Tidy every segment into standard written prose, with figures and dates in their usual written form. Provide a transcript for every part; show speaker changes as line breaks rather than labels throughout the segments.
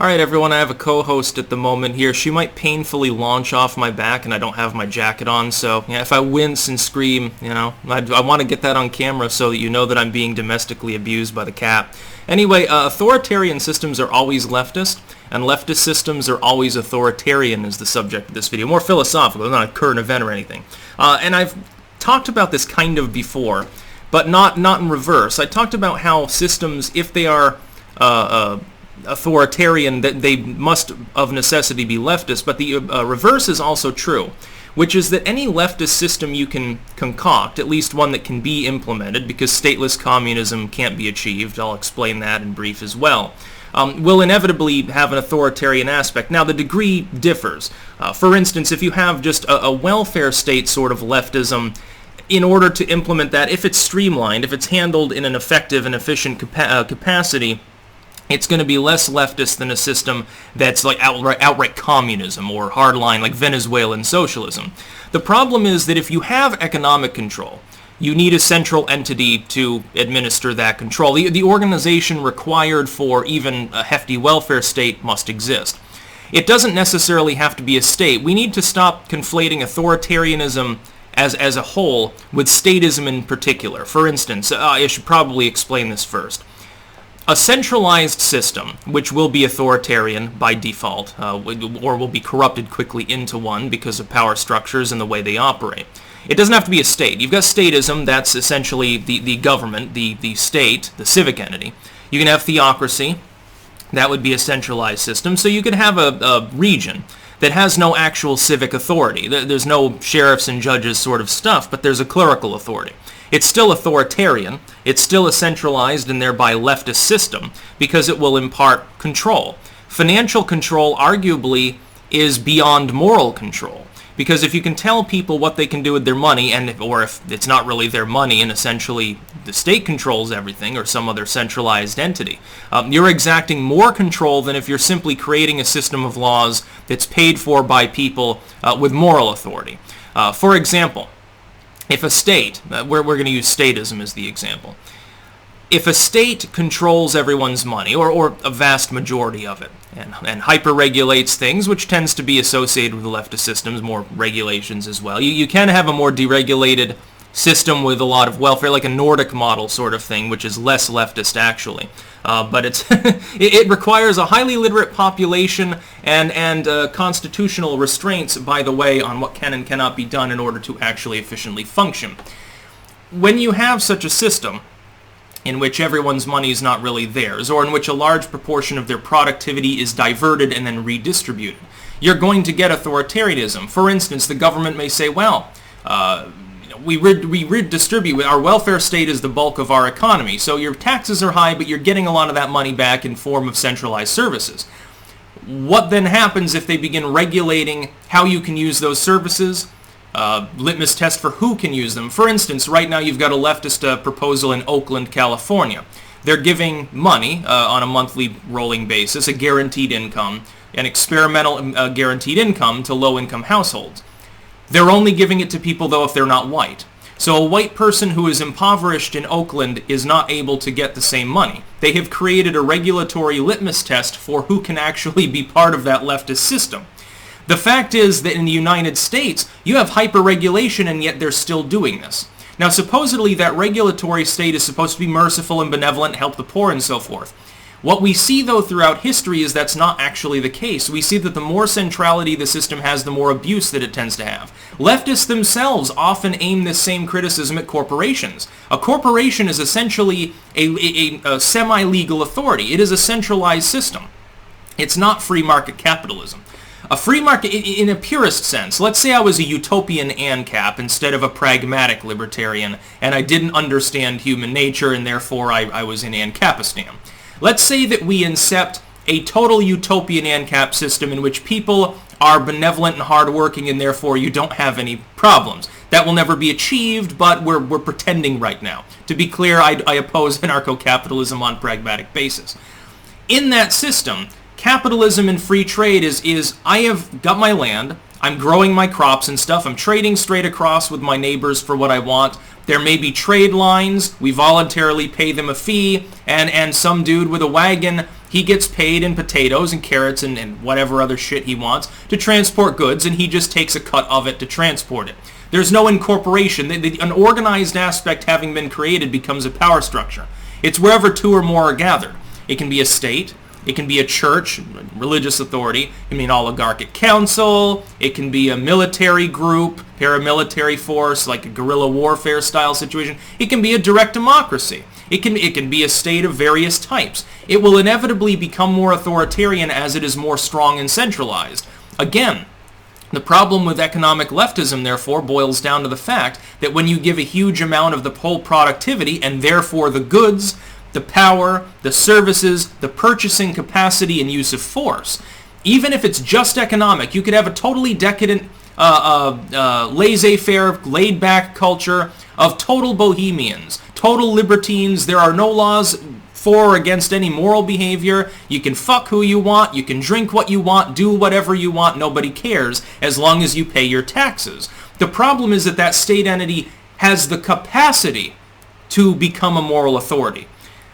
Alright everyone, I have a co-host at the moment here. She might painfully launch off my back and I don't have my jacket on, so yeah, if I wince and scream, I want to get that on camera so that you know that I'm being domestically abused by the cat. Anyway, authoritarian systems are always leftist, and leftist systems are always authoritarian is the subject of this video. More philosophical, not a current event or anything. And I've talked about this kind of before, but not in reverse. I talked about how systems, if they are authoritarian, that they must of necessity be leftist, but the reverse is also true, which is that any leftist system you can concoct, at least one that can be implemented, because stateless communism can't be achieved, I'll explain that in brief as well, will inevitably have an authoritarian aspect. Now, the degree differs. For instance, if you have just a welfare state sort of leftism, in order to implement that, if it's streamlined, if it's handled in an effective and efficient capacity, it's going to be less leftist than a system that's like outright communism or hardline like Venezuelan socialism. The problem is that if you have economic control, you need a central entity to administer that control. The organization required for even a hefty welfare state must exist. It doesn't necessarily have to be a state. We need to stop conflating authoritarianism as a whole with statism in particular. For instance, I should probably explain this first. A centralized system, which will be authoritarian by default, or will be corrupted quickly into one because of power structures and the way they operate. It doesn't have to be a state. You've got statism, that's essentially the government, the state, the civic entity. You can have theocracy, that would be a centralized system. So you could have a region that has no actual civic authority. There's no sheriffs and judges sort of stuff, but there's a clerical authority. It's still authoritarian, it's still a centralized and thereby leftist system because it will impart control. Financial control arguably is beyond moral control, because if you can tell people what they can do with their money, or if it's not really their money and essentially the state controls everything or some other centralized entity, you're exacting more control than if you're simply creating a system of laws that's paid for by people with moral authority. For example, if a state, we're going to use statism as the example, if a state controls everyone's money, or a vast majority of it, and hyper-regulates things, which tends to be associated with leftist systems, more regulations as well. You can have a more deregulated system with a lot of welfare, like a Nordic model sort of thing, which is less leftist actually. But it requires a highly literate population and constitutional restraints, by the way, on what can and cannot be done in order to actually efficiently function. When you have such a system in which everyone's money is not really theirs, or in which a large proportion of their productivity is diverted and then redistributed, you're going to get authoritarianism. For instance, the government may say, well, we redistribute. Our welfare state is the bulk of our economy, so your taxes are high, but you're getting a lot of that money back in form of centralized services. What then happens if they begin regulating how you can use those services? Litmus test for who can use them. For instance, right now you've got a leftist proposal in Oakland, California. They're giving money on a monthly rolling basis, a guaranteed income, an experimental guaranteed income to low-income households. They're only giving it to people, though, if they're not white. So a white person who is impoverished in Oakland is not able to get the same money. They have created a regulatory litmus test for who can actually be part of that leftist system. The fact is that in the United States, you have hyper-regulation, and yet they're still doing this. Now, supposedly that regulatory state is supposed to be merciful and benevolent, help the poor, and so forth. What we see, though, throughout history is that's not actually the case. We see that the more centrality the system has, the more abuse that it tends to have. Leftists themselves often aim this same criticism at corporations. A corporation is essentially a semi-legal authority. It is a centralized system. It's not free market capitalism. A free market, in a purist sense, let's say I was a utopian ANCAP instead of a pragmatic libertarian, and I didn't understand human nature, and therefore I was in ANCAPistan. Let's say that we incept a total utopian ANCAP system in which people are benevolent and hardworking, and therefore you don't have any problems. That will never be achieved, but we're pretending right now. To be clear, I oppose anarcho-capitalism on a pragmatic basis. In that system, capitalism and free trade is I have got my land, I'm growing my crops and stuff, I'm trading straight across with my neighbors for what I want. There may be trade lines, we voluntarily pay them a fee, and some dude with a wagon He gets paid in potatoes and carrots and whatever other shit he wants to transport goods, and he just takes a cut of it to transport it. There's no incorporation. An organized aspect having been created becomes a power structure. It's wherever two or more are gathered. It can be a state. It can be a church, religious authority. It can be an oligarchic council. It can be a military group, paramilitary force, like a guerrilla warfare style situation. It can be a direct democracy. It can be a state of various types. It will inevitably become more authoritarian as it is more strong and centralized. Again, the problem with economic leftism, therefore, boils down to the fact that when you give a huge amount of the whole productivity, and therefore the goods, the power, the services, the purchasing capacity and use of force, even if it's just economic, you could have a totally decadent, laissez-faire, laid-back culture of total bohemians, total libertines. There are no laws for or against any moral behavior. You can fuck who you want, you can drink what you want, do whatever you want, nobody cares, as long as you pay your taxes. The problem is that that state entity has the capacity to become a moral authority.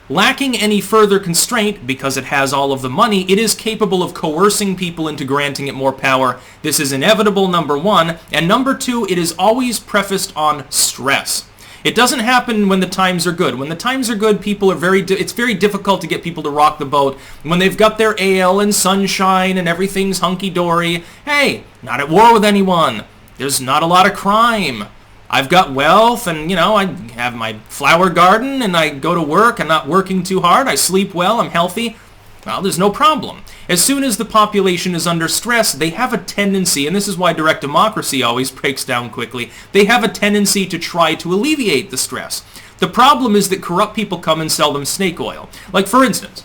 Lacking any further constraint, because it has all of the money, it is capable of coercing people into granting it more power. This is inevitable, number one. And number two, it is always prefaced on stress. It doesn't happen when the times are good. When the times are good, people are it's very difficult to get people to rock the boat. When they've got their ale and sunshine and everything's hunky-dory, hey, not at war with anyone. There's not a lot of crime. I've got wealth, and, I have my flower garden, and I go to work. I'm not working too hard. I sleep well. I'm healthy. Well, there's no problem. As soon as the population is under stress, they have a tendency, and this is why direct democracy always breaks down quickly, they have a tendency to try to alleviate the stress. The problem is that corrupt people come and sell them snake oil. Like, for instance,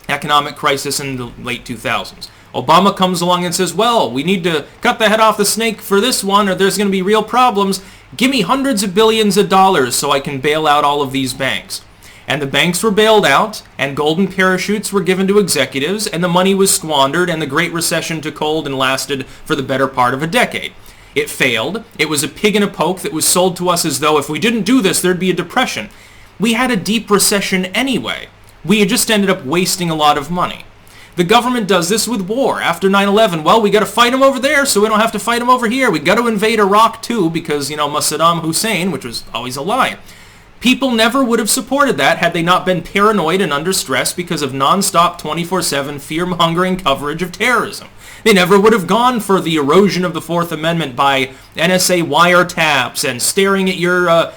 economic crisis in the late 2000s. Obama comes along and says, well, we need to cut the head off the snake for this one, or there's going to be real problems. Give me hundreds of billions of dollars so I can bail out all of these banks. And the banks were bailed out, and golden parachutes were given to executives, and the money was squandered, and the Great Recession took hold and lasted for the better part of a decade. It failed. It was a pig in a poke that was sold to us as though if we didn't do this, there'd be a depression. We had a deep recession anyway. We had just ended up wasting a lot of money. The government does this with war. After 9/11, well, we got to fight them over there so we don't have to fight them over here. We got to invade Iraq too because, Saddam Hussein, which was always a lie. People never would have supported that had they not been paranoid and under stress because of nonstop 24/7 fear-mongering coverage of terrorism. They never would have gone for the erosion of the Fourth Amendment by NSA wiretaps and staring at your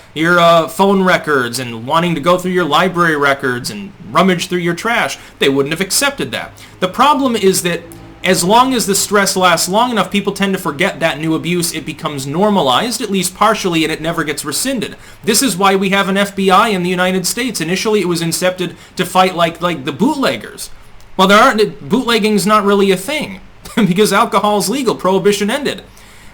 phone records and wanting to go through your library records and rummage through your trash. They wouldn't have accepted that. The problem is that as long as the stress lasts long enough, people tend to forget that new abuse. It becomes normalized, at least partially, and it never gets rescinded. This is why we have an FBI in the United States. Initially, it was incepted to fight like the bootleggers. Well, bootlegging's not really a thing because alcohol's legal. Prohibition ended.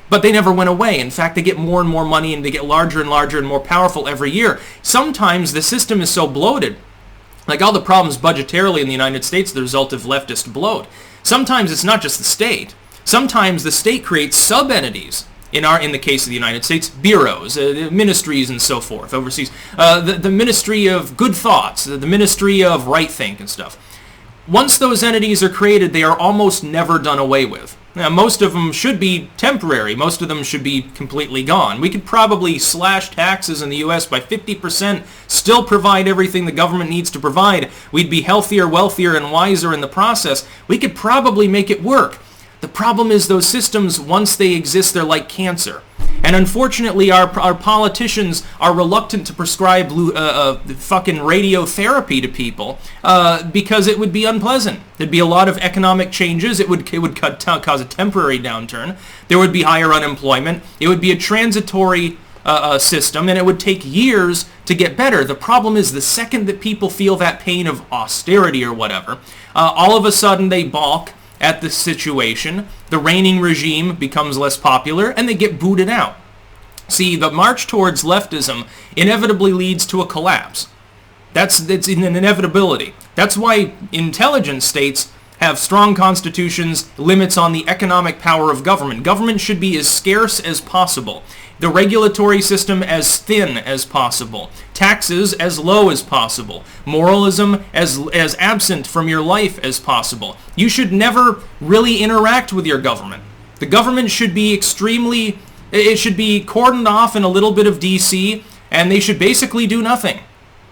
But they never went away. In fact, they get more and more money, and they get larger and larger and more powerful every year. Sometimes the system is so bloated, like all the problems budgetarily in the United States, the result of leftist bloat. Sometimes it's not just the state. Sometimes the state creates sub-entities. In the case of the United States, bureaus, ministries, and so forth overseas. The Ministry of Good Thoughts, the Ministry of Right Think and stuff. Once those entities are created, they are almost never done away with. Now, most of them should be temporary. Most of them should be completely gone. We could probably slash taxes in the U.S. by 50%, still provide everything the government needs to provide. We'd be healthier, wealthier, and wiser in the process. We could probably make it work. The problem is those systems, once they exist, they're like cancer. And unfortunately, our politicians are reluctant to prescribe fucking radiotherapy to people because it would be unpleasant. There'd be a lot of economic changes. It would cause a temporary downturn. There would be higher unemployment. It would be a transitory system, and it would take years to get better. The problem is the second that people feel that pain of austerity or whatever, all of a sudden they balk at the situation, the reigning regime becomes less popular, and they get booted out. See, the march towards leftism inevitably leads to a collapse. It's an inevitability. That's why intelligence states have strong constitutions, limits on the economic power of government. Government should be as scarce as possible. The regulatory system as thin as possible. Taxes as low as possible. Moralism as absent from your life as possible. You should never really interact with your government. The government should be it should be cordoned off in a little bit of DC, and they should basically do nothing.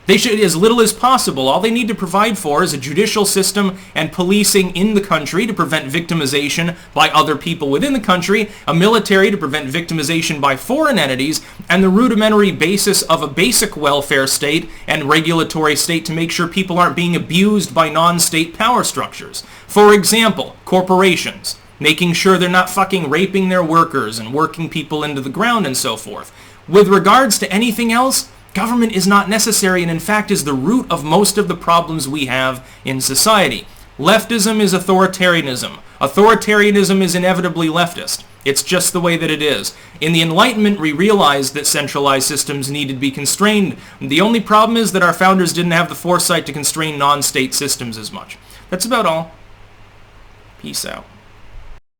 They should, as little as possible. All they need to provide for is a judicial system and policing in the country to prevent victimization by other people within the country, a military to prevent victimization by foreign entities, and the rudimentary basis of a basic welfare state and regulatory state to make sure people aren't being abused by non-state power structures. For example, corporations, making sure they're not fucking raping their workers and working people into the ground and so forth. With regards to anything else, government is not necessary and in fact is the root of most of the problems we have in society. Leftism is authoritarianism. Authoritarianism is inevitably leftist. It's just the way that it is. In the Enlightenment, we realized that centralized systems needed to be constrained. The only problem is that our founders didn't have the foresight to constrain non-state systems as much. That's about all. Peace out.